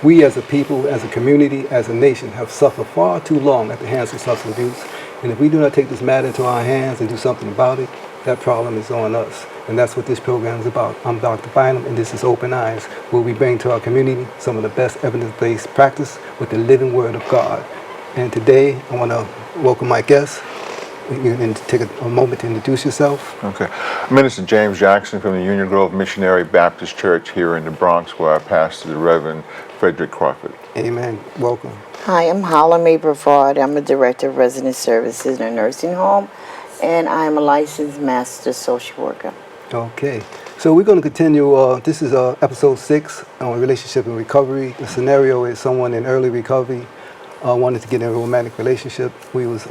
We as a people, as a community, as a nation have suffered far too long at the hands of substance abuse. And if we do not take this matter into our hands and do something about it, that problem is on us. And that's what this program is about. I'm Dr. Bynum, and this is Open Eyes, where we bring to our community some of the best evidence-based practice with the living Word of God. And today, I want to welcome my guest. You can take a moment to introduce yourself. Okay. Minister James Jackson from the Union Grove Missionary Baptist Church here in the Bronx, where I pastor the Reverend Frederick Crawford. Amen. Welcome. Hi, I'm Hala Mae Brevard. I'm a Director of Resident Services in a nursing home, and I'm a licensed master social worker. Okay. So we're going to continue. This is episode 6 on relationship and recovery. The scenario is someone in early recovery wanted to get in a romantic relationship. We was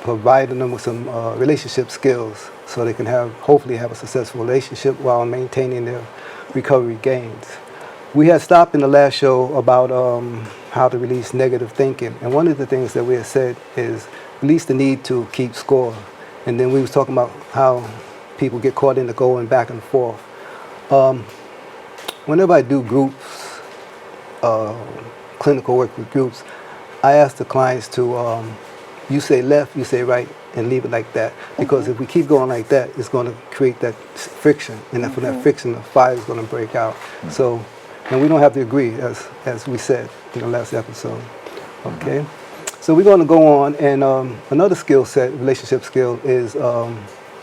providing them with some relationship skills so they can hopefully have a successful relationship while maintaining their recovery gains. We had stopped in the last show about how to release negative thinking, and one of the things that we had said is release the need to keep score. And then we was talking about how people get caught in the going back and forth. Whenever I do groups, clinical work with groups, I ask the clients to, you say left, you say right, and leave it like that. Because if we keep going like that, it's going to create that friction. And then from that friction, the fire is going to break out. So, and we don't have to agree, as we said in the last episode. Okay? So we're going to go on, and another skill set, relationship skill, is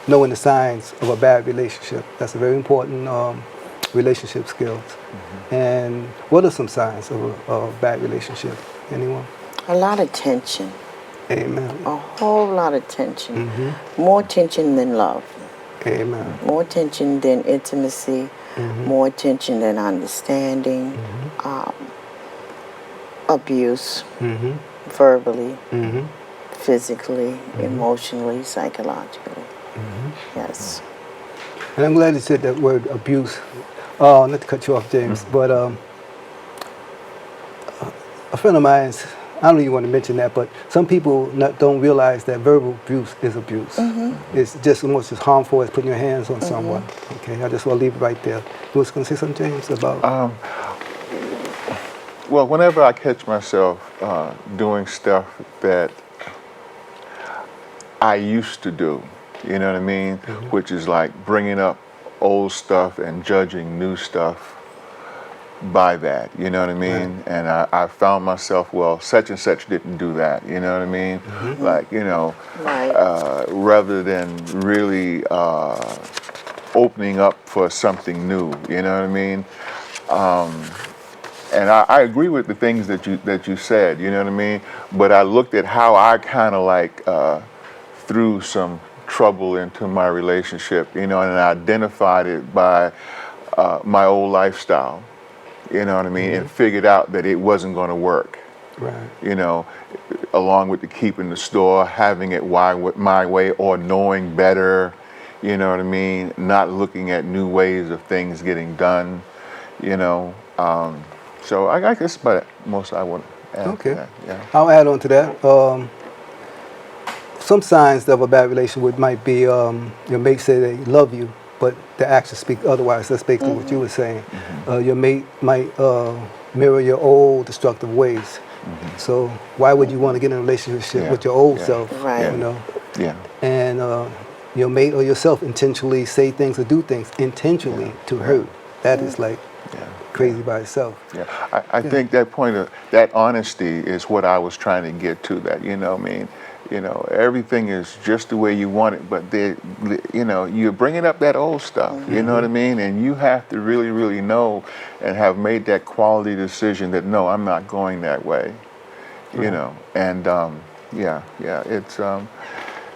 knowing the signs of a bad relationship. That's a very important relationship skill. And what are some signs of a bad relationship? Anyone? A lot of tension. Amen. A whole lot of tension. More tension than love. Amen. More tension than intimacy. More tension than understanding. Abuse. Verbally. Physically. Emotionally. Psychologically. Yes. And I'm glad you said that word abuse. Not to cut you off, James, but a friend of mine, I don't even want to mention that, but some people don't realize that verbal abuse is abuse. It's just almost as harmful as putting your hands on someone. Okay, I just want to leave it right there. You was going to say something, James, about? Well, whenever I catch myself doing stuff that I used to do, you know what I mean? Which is like bringing up old stuff and judging new stuff by that, you know what I mean? And I found myself, well, such and such didn't do that, you know what I mean? Like, you know, rather than really opening up for something new, you know what I mean? And I agree with the things that you said, you know what I mean? But I looked at how I kind of like threw some trouble into my relationship, you know, and I identified it by my old lifestyle. You know what I mean? And figured out that it wasn't going to work. Right. You know, along with the keeping the store, having it my way, or knowing better. You know what I mean? Not looking at new ways of things getting done. You know, so I guess about most I want to add to that. Yeah. I'll add on to that. Some signs of a bad relationship might be your mate say they love you, but the actions speak otherwise. That's basically what you were saying. Your mate might mirror your old destructive ways. So why would you want to get in a relationship with your old self? Right. You know? Yeah. And your mate or yourself intentionally say things or do things intentionally to hurt. That is like crazy by itself. Yeah. I think that point of that honesty is what I was trying to get to. That, you know, I mean, you know, everything is just the way you want it, but you know, you're bringing up that old stuff, you know what I mean? And you have to really, really know and have made that quality decision that, no, I'm not going that way, you know? And, it's,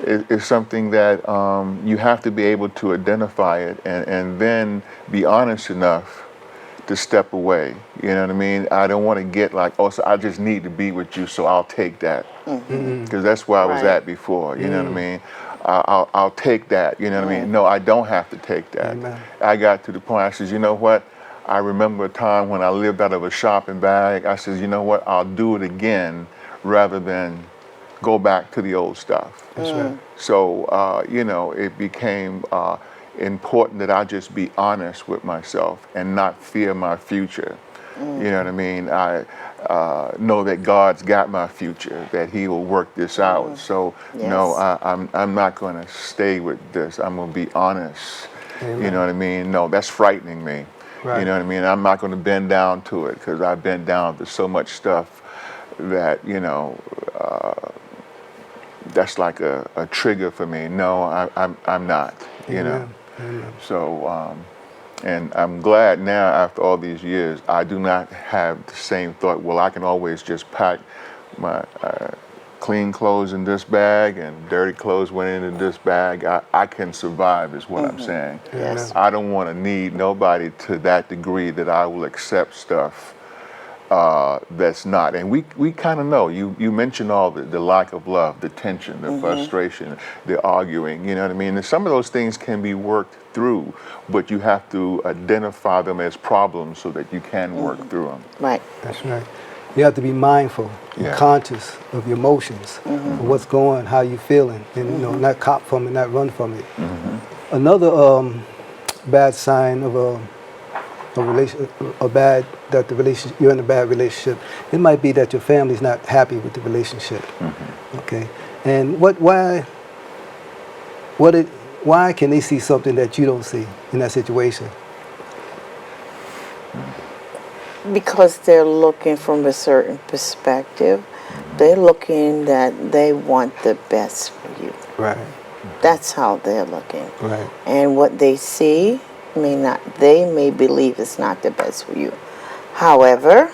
is something that you have to be able to identify it and then be honest enough to step away. You know what I mean? I don't want to get like, oh, so I just need to be with you, so I'll take that. Because that's where I was Right. at before. You know what I mean? I'll take that. You know what I mean? No, I don't have to take that. Amen. I got to the point. I says, you know what? I remember a time when I lived out of a shopping bag. I says, you know what? I'll do it again rather than go back to the old stuff. That's right. So, you know, it became important that I just be honest with myself and not fear my future. You know what I mean? I know that God's got my future, that He will work this out. So, no, Yes. I'm not going to stay with this. I'm going to be honest. You Amen. know what I mean? No, that's frightening me. Right. You know what I mean? I'm not going to bend down to it because I've been down to so much stuff that, you know, that's like a trigger for me. No, I'm not, you know. Amen. Amen. So, and I'm glad now after all these years, I do not have the same thought, well, I can always just pack my clean clothes in this bag and dirty clothes went into this bag. I can survive is what I'm saying. Yes. I don't want to need nobody to that degree that I will accept stuff that's not. And we kind of know. You mentioned all the lack of love, the tension, the frustration, the arguing, you know what I mean? And some of those things can be worked through, but you have to identify them as problems so that you can work through them. Right. That's right. You have to be mindful and Yeah. conscious of your emotions, of what's going, how you feeling, and you know, not cop from it, not run from it. Another bad sign of a relation, that the relationship, you're in a bad relationship. It might be that your family's not happy with the relationship. Okay, and why can they see something that you don't see in that situation? Because they're looking from a certain perspective. They're looking that they want the best for you. Right. That's how they're looking. Right. And what they see they may believe it's not the best for you. However,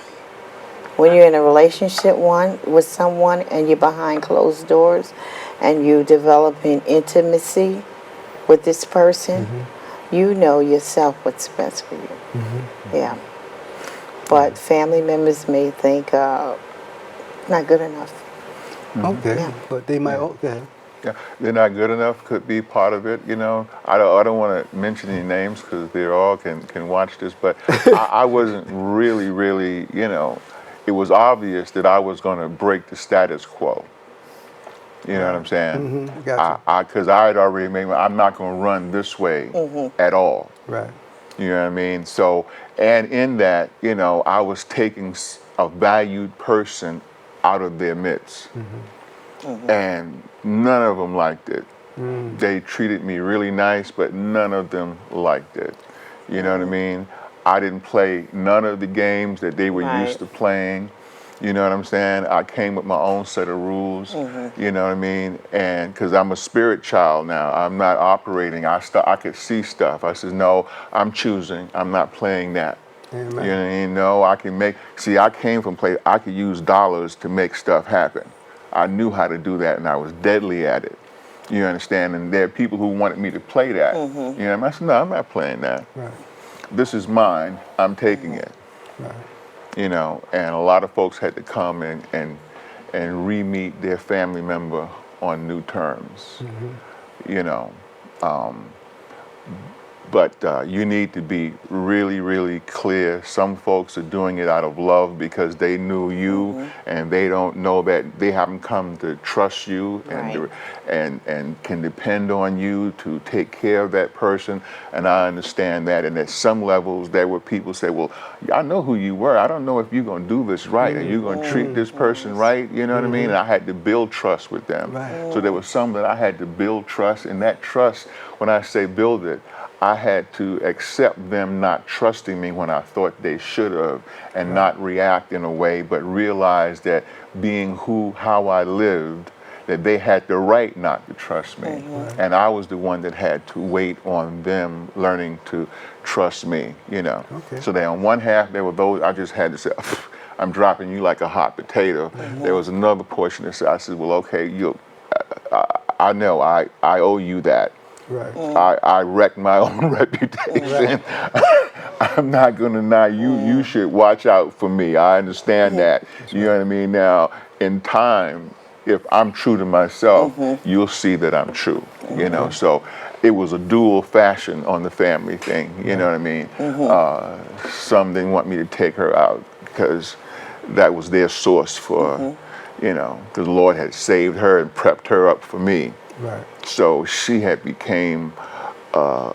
when you're in a relationship with someone and you're behind closed doors and you're developing intimacy with this person, you know yourself what's best for you. Yeah. But family members may think not good enough. Okay. Yeah. But they might. Okay. Yeah, they're not good enough could be part of it, you know. I don't want to mention any names because they all can watch this, but I wasn't really, you know, it was obvious that I was going to break the status quo. You know what I'm saying? Gotcha. Because I had already made I'm not going to run this way at all. Right. You know what I mean? So, and in that, you know, I was taking a valued person out of their midst. And none of them liked it. They treated me really nice, but none of them liked it. You know what I mean? I didn't play none of the games that they were used to playing. You know what I'm saying? I came with my own set of rules. You know what I mean? And because I'm a spirit child now, I'm not operating. I could see stuff. I said, no, I'm choosing. I'm not playing that. Amen. You know what I mean? No, I can make. See, I came from play. I could use dollars to make stuff happen. I knew how to do that, and I was deadly at it. You understand? And there are people who wanted me to play that. You know what I mean? I said, no, I'm not playing that. Right. This is mine. I'm taking it. Right. You know, and a lot of folks had to come and re-meet their family member on new terms. You know, but you need to be really clear. Some folks are doing it out of love because they knew you, and they don't know that they haven't come to trust you and can depend on you to take care of that person. And I understand that. And at some levels, there were people say, well, I know who you were. I don't know if you're going to do this right. Are you going to treat this person right? You know what I mean? And I had to build trust with them. Right. So there was some that I had to build trust. And that trust, when I say build it, I had to accept them not trusting me when I thought they should have, and not react in a way, but realize that being how I lived, that they had the right not to trust me. And I was the one that had to wait on them learning to trust me, you know. Okay. So that on one half, there were those I just had to say, I'm dropping you like a hot potato. There was another portion that said, I said, well, okay, I know I owe you that. Right. I wrecked my own reputation. I'm not gonna deny you. You should watch out for me. I understand that. You know what I mean? Now, in time, if I'm true to myself, you'll see that I'm true. You know, so it was a dual fashion on the family thing. You know what I mean? Some didn't want me to take her out because that was their source for, you know, the Lord had saved her and prepped her up for me. Right. So she had became a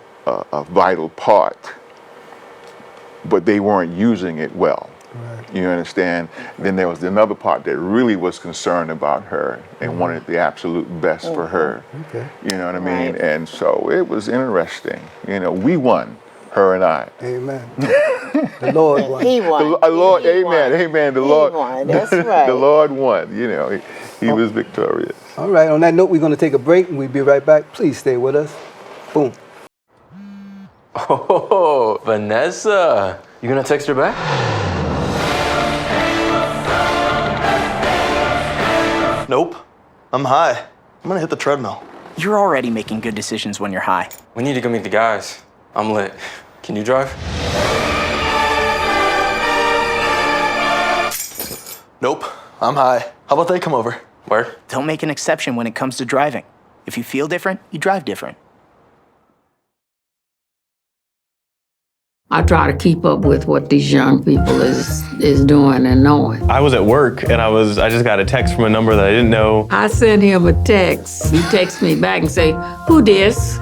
vital part, but they weren't using it well. Right. You understand? Then there was another part that really was concerned about her and wanted the absolute best for her. Okay. You know what I mean? Right. And so it was interesting. You know, we won, her and I. Amen. The Lord won. He won. The Lord, He amen, won. amen. The He Lord, won. That's right. the Lord won. You know, he was victorious. All right. On that note, we're going to take a break, and we'll be right back. Please stay with us. Boom. Oh, Vanessa. You gonna text her back? Nope. I'm high. I'm gonna hit the treadmill. You're already making good decisions when you're high. We need to go meet the guys. I'm lit. Can you drive? Nope. I'm high. How about they come over? Where? Don't make an exception when it comes to driving. If you feel different, you drive different. I try to keep up with what these young people is doing and knowing. I was at work and I just got a text from a number that I didn't know. I sent him a text. He texts me back and say, "Who dis?"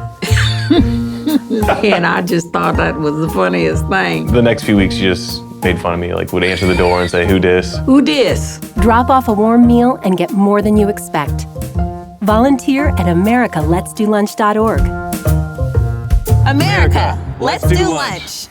And I just thought that was the funniest thing. The next few weeks, she just made fun of me, like would answer the door and say, "Who dis?" Who dis? Drop off a warm meal and get more than you expect. Volunteer at americaletsdolunch.org. America, let's do lunch.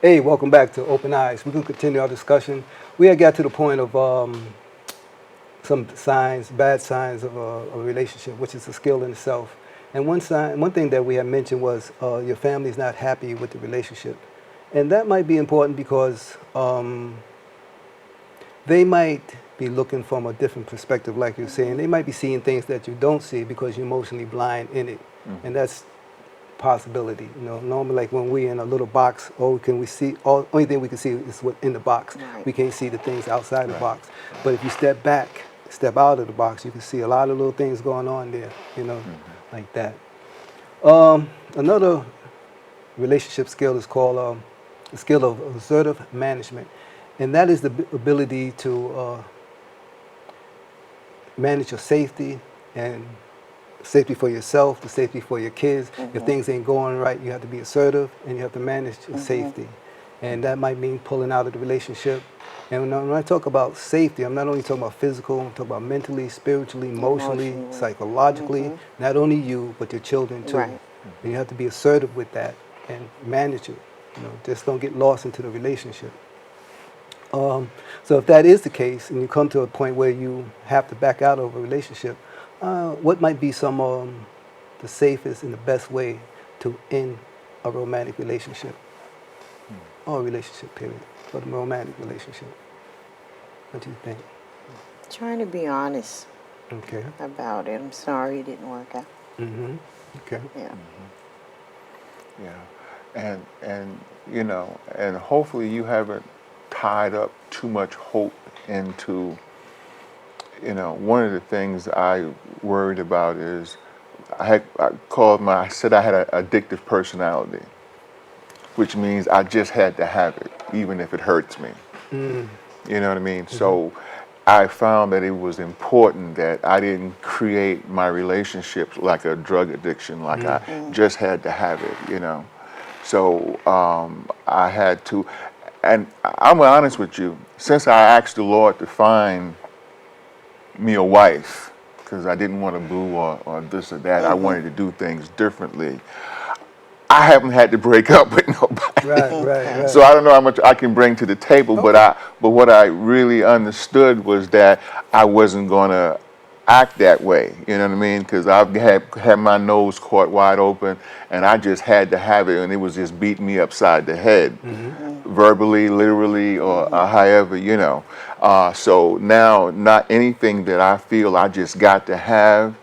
Hey, welcome back to Open Eyes. We're going to continue our discussion. We had got to the point of some signs, bad signs of a relationship, which is a skill in itself. And one thing that we had mentioned was your family's not happy with the relationship. And that might be important because they might be looking from a different perspective, like you're saying. They might be seeing things that you don't see because you're emotionally blind in it. And that's possibility. You know, normally like when we're in a little box, only thing we can see is what's in the box. Right. We can't see the things outside the box. But if you step back, step out of the box, you can see a lot of little things going on there, you know, like that. Another relationship skill is called the skill of assertive management. And that is the ability to manage your safety and safety for yourself, the safety for your kids. If things ain't going right, you have to be assertive and you have to manage your safety. And that might mean pulling out of the relationship. And when I talk about safety, I'm not only talking about physical, I'm talking about mentally, spiritually, emotionally, psychologically. Not only you, but your children too. Right. And you have to be assertive with that and manage it. You know, just don't get lost into the relationship. So if that is the case, and you come to a point where you have to back out of a relationship, what might be some the safest and the best way to end a romantic relationship, or a relationship period, but a romantic relationship? What do you think? Trying to be honest Okay. about it. I'm sorry it didn't work out. Okay. Yeah. Yeah, and you know, and hopefully you haven't tied up too much hope into, you know, one of the things I worried about is I said I had an addictive personality, which means I just had to have it, even if it hurts me. You know what I mean? So I found that it was important that I didn't create my relationships like a drug addiction, like I just had to have it, you know. So I had to, and I'm honest with you, since I asked the Lord to find me a wife, because I didn't want to boo or this or that, I wanted to do things differently, I haven't had to break up with nobody. Right. So I don't know how much I can bring to the table, but what I really understood was that I act that way. You know what I mean? Because I've had my nose caught wide open, and I just had to have it, and it was just beating me upside the head, verbally, literally, or however, you know. So now, not anything that I feel I just got to have,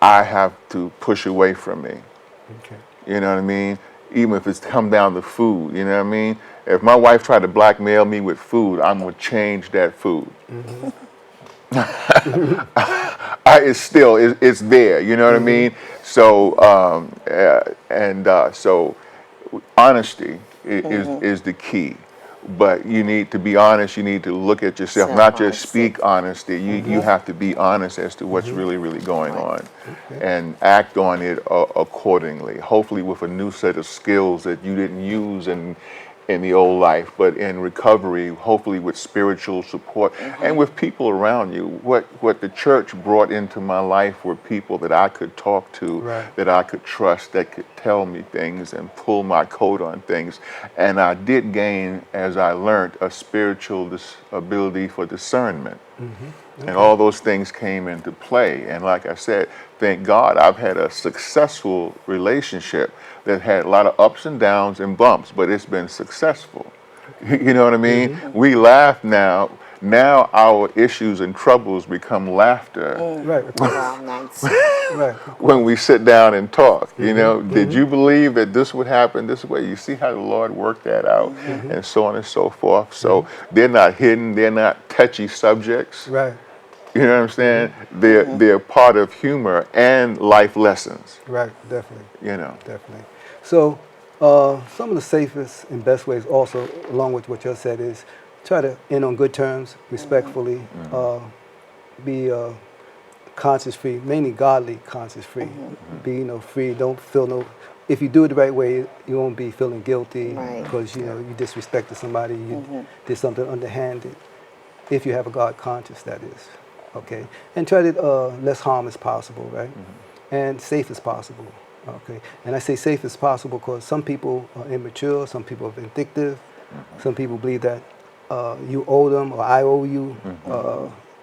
I have to push away from me. Okay. You know what I mean? Even if it's come down to food, you know what I mean? If my wife tried to blackmail me with food, I'm gonna change that food. It's still, it's there, you know what I mean? So, so honesty is the key. But you need to be honest, you need to look at yourself, not just speak honesty. You have to be honest as to what's really going on and act on it accordingly. Hopefully with a new set of skills that you didn't use in the old life, but in recovery, hopefully with spiritual support and with people around you. What the church brought into my life were people that I could talk to, that I could trust, that could tell me things and pull my coat on things. And I did gain, as I learned, a spiritual ability for discernment. And all those things came into play. And like I said, thank God I've had a successful relationship that had a lot of ups and downs and bumps, but it's been successful. You know what I mean? We laugh now. Now our issues and troubles become laughter Wow, nice. when we sit down and talk. You know, did you believe that this would happen this way? You see how the Lord worked that out, and so on and so forth. So they're not hidden. They're not touchy subjects. Right. You know what I'm saying? They're part of humor and life lessons. Right. Definitely. You know. Definitely. So some of the safest and best ways also, along with what you said, is try to end on good terms, respectfully, be conscience-free, mainly godly conscience-free. Be, free, don't feel if you do it the right way, you won't be feeling guilty because, you disrespected somebody, you did something underhanded. If you have a God conscience, that is. Okay? And try to less harm as possible, right? And safe as possible. Okay, and I say safe as possible because some people are immature, some people are vindictive, some people believe that you owe them or I owe you.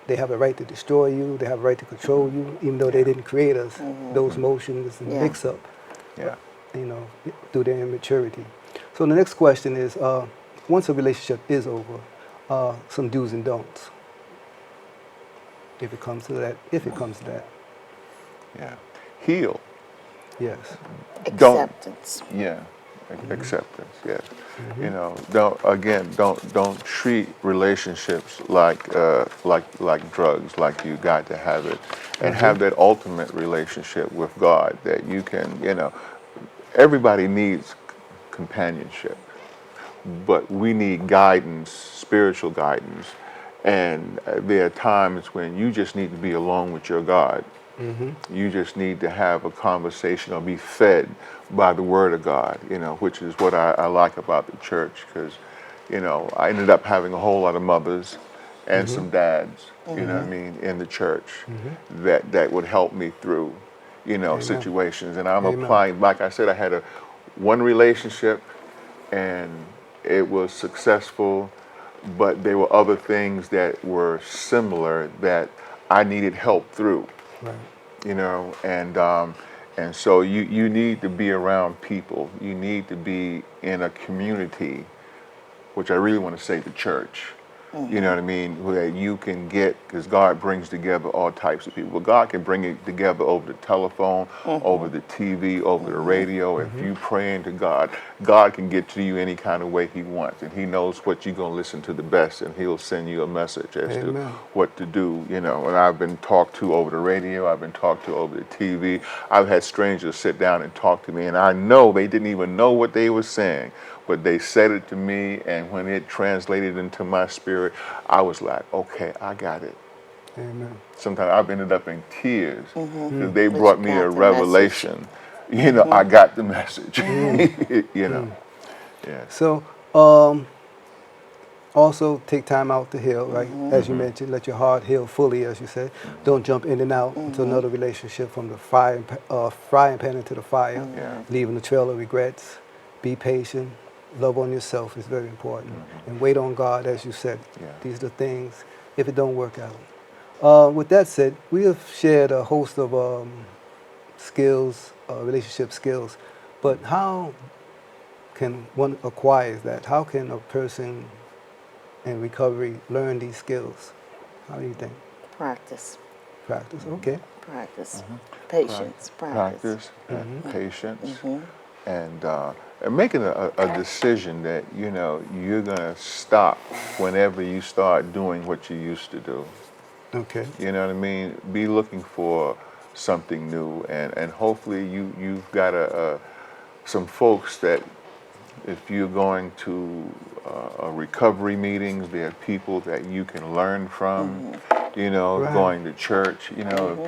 They have a right to destroy you, they have a right to control you, even though they didn't create us. Those motions and mix-up, through their immaturity. So the next question is, once a relationship is over, some do's and don'ts. If it comes to that. Yeah. Heal. Yes. Acceptance. Acceptance. Yes. You know, don't treat relationships like drugs. Like you got to have it, and have that ultimate relationship with God that you can. Everybody needs companionship, but we need guidance, spiritual guidance, and there are times when you just need to be alone with your God. You just need to have a conversation or be fed by the Word of God, which is what I like about the church, because, I ended up having a whole lot of mothers and some dads, you know what I mean, in the church that would help me through, situations. And I'm applying, like I said, I had one relationship and it was successful, but there were other things that were similar that I needed help through. And so you need to be around people. You need to be in a community, which I really want to say the church. You know what I mean? Where you can get, because God brings together all types of people. But God can bring it together over the telephone, over the TV, over the radio. If you praying to God, God can get to you any kind of way He wants, and He knows what you're gonna listen to the best, and He'll send you a message as to what to do. And I've been talked to over the radio. I've been talked to over the TV. I've had strangers sit down and talk to me, and I know they didn't even know what they were saying. But they said it to me, and when it translated into my spirit, I was like, okay, I got it. Amen. Sometimes I've ended up in tears because they brought me a revelation. I got the message. Yeah. So, also take time out to heal, right? As you mentioned, let your heart heal fully, as you said. Don't jump in and out into another relationship from the frying pan into the fire, leaving a trail of regrets. Be patient. Love on yourself is very important. And wait on God, as you said. These are the things, if it don't work out. With that said, we have shared a host of skills, relationship skills, but how can one acquire that? How can a person in recovery learn these skills? How do you think? Practice. Practice, okay. Practice. Patience. Practice. Practice, patience, and making a decision that you're gonna stop whenever you start doing what you used to do. Okay. You know what I mean? Be looking for something new, and hopefully you've got some folks that if you're going to recovery meetings, there are people that you can learn from. Right. Going to church,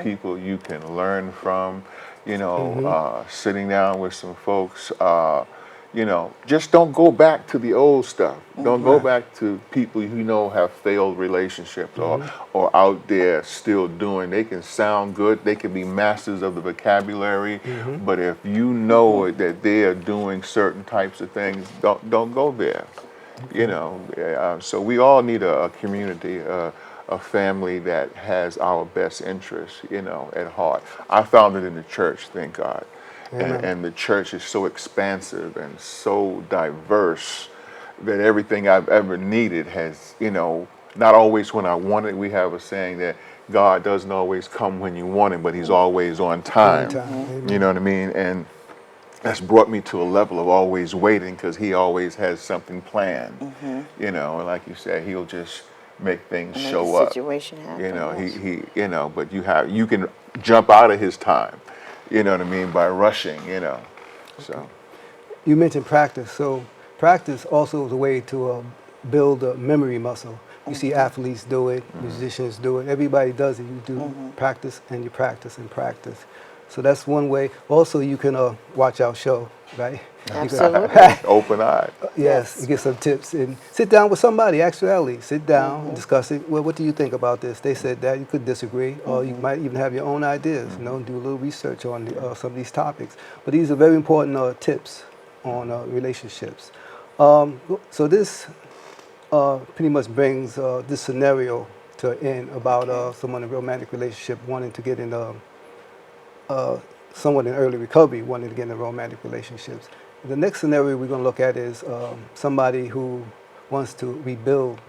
people you can learn from. Sitting down with some folks. Just don't go back to the old stuff. Don't go Right. back to people have failed relationships or out there still doing. They can sound good. They can be masters of the vocabulary, but if you know that they are doing certain types of things, don't go there. So we all need a community, a family that has our best interests, at heart. I found it in the church, thank God. And the church is so expansive and so diverse that everything I've ever needed has, not always when I want it. We have a saying that God doesn't always come when you want him, but he's always on time. Amen. You know what I mean? And that's brought me to a level of always waiting because he always has something planned. And like you said, he'll just make things Make show the up. situation happen. But you can jump out of his time, what I mean, by rushing, so. You mentioned practice. So practice also is a way to build a memory muscle. You see athletes do it, musicians do it. Everybody does it. You do practice and you practice and practice. So that's one way. Also, you can watch our show, right? Absolutely. Open eye. Yes, you get some tips and sit down with somebody. Actually, sit down and discuss it. Well, what do you think about this? They said that. You could disagree, or you might even have your own ideas. Do a little research on some of these topics. But these are very important tips on relationships. So this pretty much brings this scenario to an end about someone in a romantic relationship wanting to get in someone in early recovery wanting to get into romantic relationships. The next scenario we're going to look at is somebody who wants to rebuild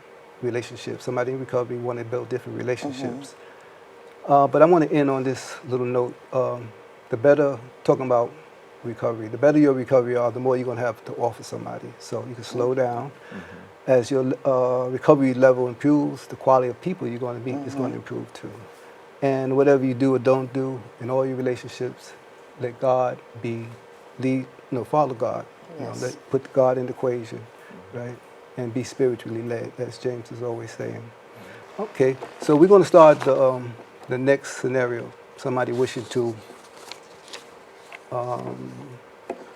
relationships. Somebody in recovery want to build different relationships. But I want to end on this little note. The better, talking about recovery, the better your recovery are, the more you're going to have to offer somebody. So you can slow down. As your recovery level improves, the quality of people you're going to meet is going to improve too. And whatever you do or don't do in all your relationships, let God follow God. Yes. Put God in the equation, right? And be spiritually led, as James is always saying. Okay, so we're going to start the next scenario. Somebody wishing to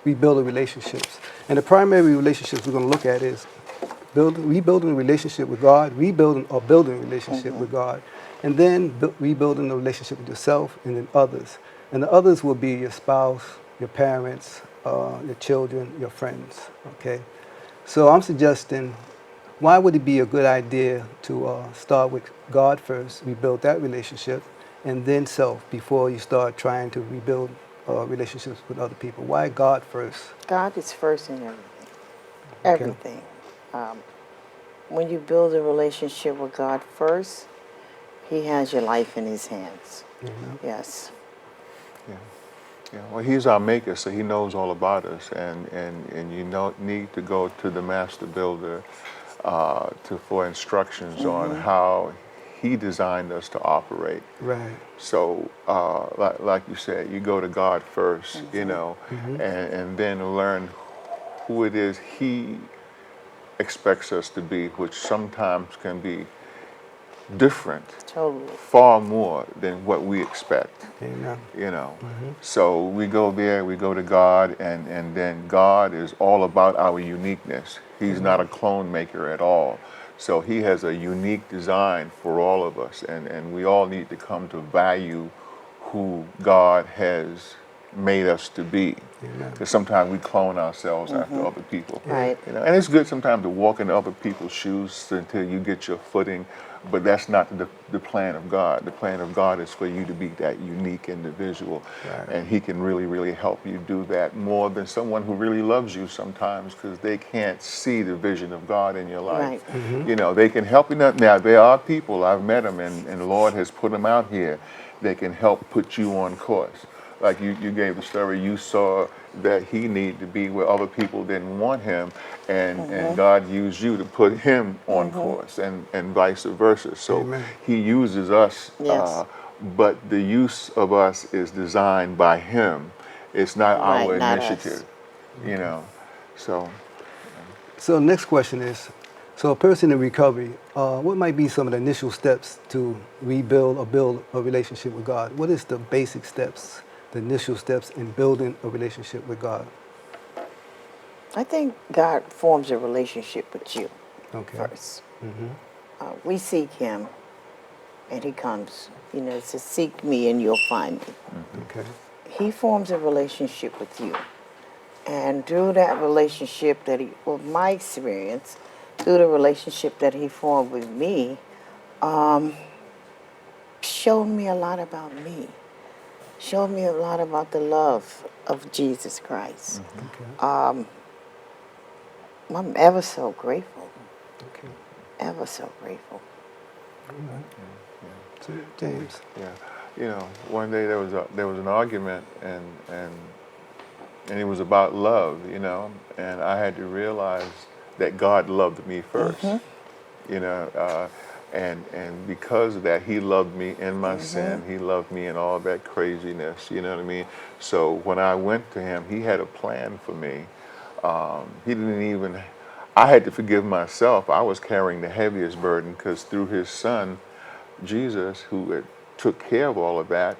rebuild the relationships. And the primary relationships we're going to look at is rebuilding a relationship with God, building a relationship with God, and then rebuilding the relationship with yourself and then others. And the others will be your spouse, your parents, your children, your friends, okay? So I'm suggesting, why would it be a good idea to start with God first, rebuild that relationship, and then self before you start trying to rebuild relationships with other people? Why God first? God is first in everything. Okay. Everything. When you build a relationship with God first, he has your life in his hands. Yes. Yeah, well, he's our maker, so he knows all about us, and you need to go to the master builder for instructions on how he designed us to operate. Right. So, like you said, you go to God first, and then learn who it is he expects us to be, which sometimes can be different, Totally. far more than what we expect. Amen. So we go there, we go to God, and then God is all about our uniqueness. He's not a clone maker at all. So he has a unique design for all of us, and we all need to come to value who God has made us to be. Because sometimes we clone ourselves after other people. Right. You know, and it's good sometimes to walk in other people's shoes until you get your footing, but that's not the plan of God. The plan of God is for you to be that unique individual, and He can really, really help you do that more than someone who really loves you sometimes, because they can't see the vision of God in your life. Right. You know, they can help you. Now, there are people, I've met them, and the Lord has put them out here. They can help put you on course. Like you gave the story, you saw that he needed to be where other people didn't want him, and God used you to put him on course, and vice versa. So He uses us, Yes. but the use of us is designed by Him. It's not Right, our not us. initiative, you know. So So the next question is, so a person in recovery, what might be some of the initial steps to rebuild or build a relationship with God? What is the basic steps, the initial steps in building a relationship with God? I think God forms a relationship with you first. We seek Him, and He comes. You know, it says, "Seek me, and you'll find me." Okay. He forms a relationship with you, and through that relationship well, my experience, through the relationship that He formed with me, showed me a lot about me. Showed me a lot about the love of Jesus Christ. I'm ever so grateful. Ever so grateful. So, James. yeah, you know, one day there was an argument, and it was about love, you know, and I had to realize that God loved me first, you know, and because of that, He loved me in my sin. He loved me in all that craziness, you know what I mean? So when I went to Him, He had a plan for me. He didn't even, I had to forgive myself. I was carrying the heaviest burden, because through His Son, Jesus, who had took care of all of that,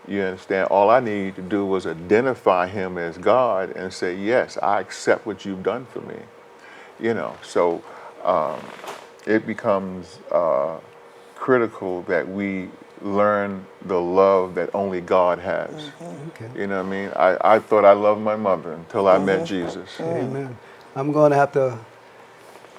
you understand, all I needed to do was identify Him as God and say, yes, I accept what you've done for me. You know, so it becomes critical that we learn the love that only God has. You know what I mean? I thought I loved my mother until I met Jesus. Amen. I'm going to have to,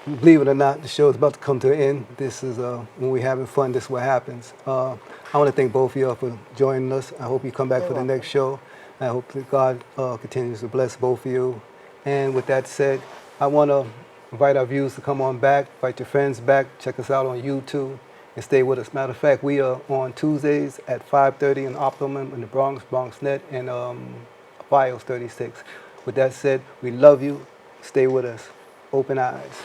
believe it or not, the show is about to come to an end. This is when we're having fun, this is what happens. I want to thank both of y'all for joining us. I hope you come back for the next show. I hope that God continues to bless both of you. And with that said, I want to invite our viewers to come on back, invite your friends back, check us out on YouTube, and stay with us. Matter of fact, we are on Tuesdays at 5:30 in Optimum in the Bronx, BronxNet, and FiOS 36. With that said, we love you. Stay with us. Open eyes.